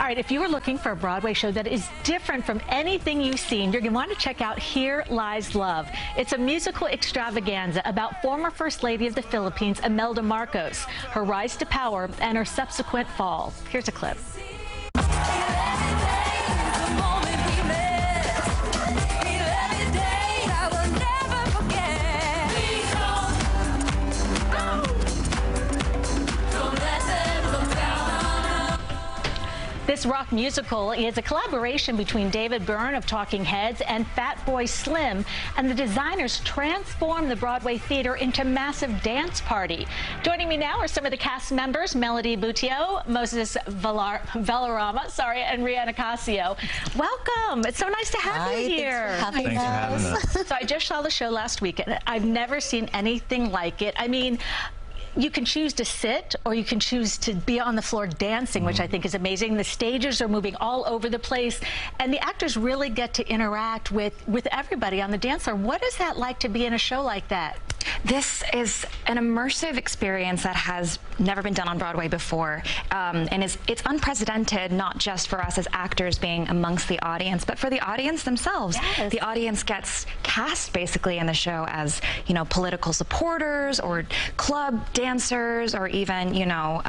All right, if you are looking for a Broadway show that is different from anything you've seen, you're going to want to check out Here Lies Love. It's a musical extravaganza about former First Lady of the Philippines, Imelda Marcos, her rise to power, and her subsequent fall. Here's a clip. This rock musical is a collaboration between David Byrne of Talking Heads and Fatboy Slim, and the designers transformed the Broadway theater into a massive dance party. Joining me now are some of the cast members: Melody Butio, Moses Valderrama, and Rihanna Casio. Welcome. It's so nice to have you here. Thanks for having us. So I just saw the show last week, and I've never seen anything like it. I mean, you can choose to sit or you can choose to be on the floor dancing, which I think is amazing. The stages are moving all over the place, and the actors really get to interact with everybody on the dance floor. What is that like to be in a show like that? This is an immersive experience that has never been done on Broadway before, and it's unprecedented, not just for us as actors being amongst the audience, but for the audience themselves. Yes. The audience gets cast basically in the show as, you know, political supporters or club dancers, or even, you know,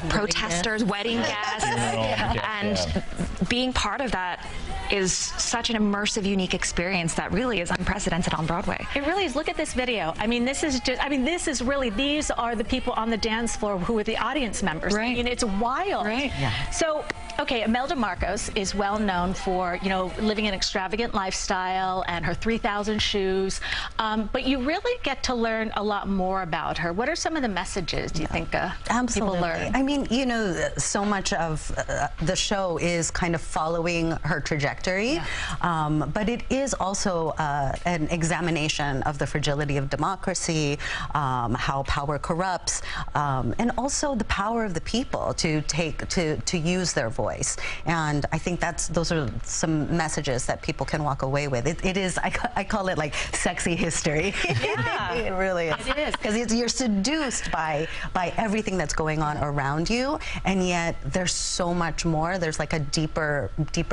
protesters, wedding guests, and being part of that is such an immersive, unique experience that really is unprecedented on Broadway. It really is. Look at this video. I mean, this is just, this is really, these are the people on the dance floor who are the audience members. Right. I mean, it's wild. Right. Yeah. So, okay, Imelda Marcos is well known for, you know, living an extravagant lifestyle and her 3,000 shoes, but you really get to learn a lot more about her. What are some of the messages do you think people learn? I mean, you know, so much of the show is kind of following her trajectory, but it is also an examination of the fragility of democracy, how power corrupts, and also the power of the people to use their voice. And I think those are some messages that people can walk away with. It is, I call it like sexy history. Yeah. It really is. It is. Because you're seduced by everything that's going on around you, and yet there's so much more. There's like a deeper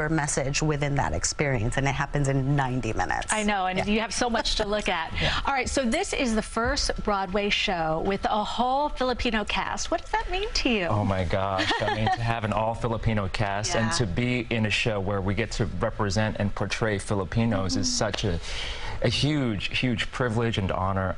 message within that experience, and it happens in 90 minutes. I know, and you have so much to look at. All right, so this is the first Broadway show with a whole Filipino cast. What does that mean to you? Oh my gosh, I mean, to have an all-Filipino cast and to be in a show where we get to represent and portray Filipinos is such a huge privilege and honor.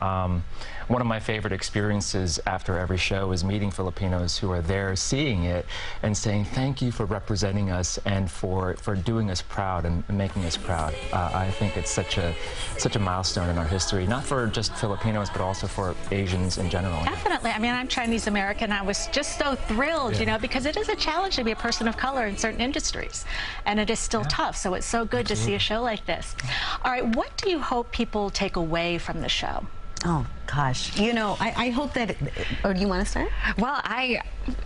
One of my favorite experiences after every show is meeting Filipinos who are there, seeing it, and saying thank you for representing us and for doing us proud and making us proud. I think it's such a milestone in our history, not for just Filipinos, but also for Asians in general. Definitely. I mean, I'm Chinese American. I was just so thrilled, you know, because it is a challenge to be a person of color in certain industries, and it is still tough. So it's so good to see a show like this. All right, what do you hope people take away from the show? Oh gosh, you know, I hope that, or do you want to start? Well,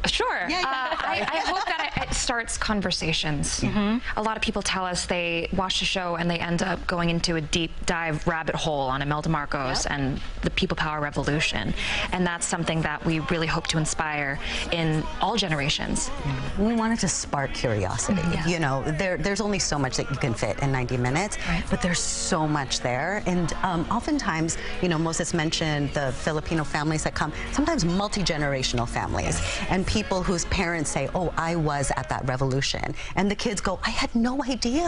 sure. I hope that it starts conversations. A lot of people tell us they watch the show and they end up going into a deep dive rabbit hole on Imelda Marcos and the people power revolution, and that's something that we really hope to inspire in all generations. We wanted to spark curiosity. You know, there's only so much that you can fit in 90 minutes, but there's so much there, and oftentimes, you know, Moses mentioned the Filipino families that come, sometimes multi-generational families, and people whose parents say, oh, I was at that revolution. And the kids go, I had no idea.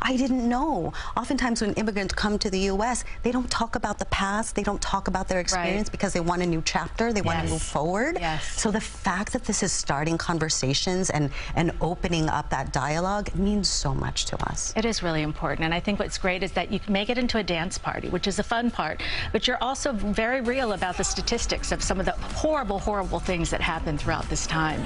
I didn't know. Oftentimes when immigrants come to the U.S., they don't talk about the past, they don't talk about their experience because they want a new chapter, they want to move forward. So the fact that this is starting conversations and opening up that dialogue means so much to us. It is really important, and I think what's great is that you can make it into a dance party, which is the fun part, but you're also very real about the statistics of some of the horrible things that happen throughout this time.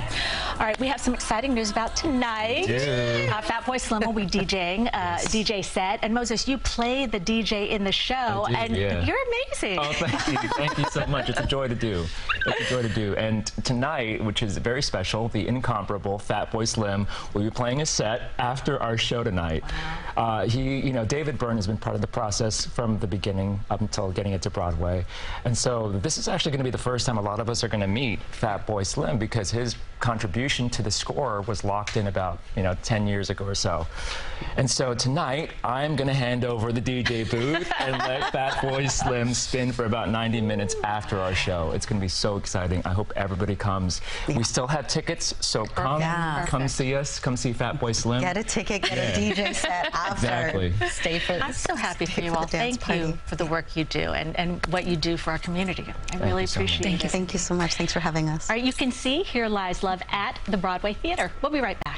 All right, we have some exciting news about tonight. Fatboy Slim will be DJing, DJ set, and Moses, you play the DJ in the show, and you're amazing. Oh, thank you. Thank you so much. It's a joy to do. It's a joy to do. And tonight, which is very special, the incomparable Fatboy Slim will be playing a set after our show tonight. You know, David Byrne has been part of the process from the beginning up until getting it to Broadway. And so this is actually going to be the first time a lot of us are going to meet Fatboy Slim, because his contribution information to the score was locked in about 10 years ago or so. And so tonight I'm going to hand over the DJ booth and let Fatboy Slim spin for about 90 minutes after our show. It's going to be so exciting. I hope everybody comes. We still have tickets, so come see us. Come see Fatboy Slim. Get a ticket, get a DJ set after. Exactly. Stay for. I'm so happy for you all. Thank you for the work you do and what you do for our community. I really appreciate it. Thank you so much. Thanks for having us. All right, you can see Here Lies Love at the Broadway Theater. We'll be right back.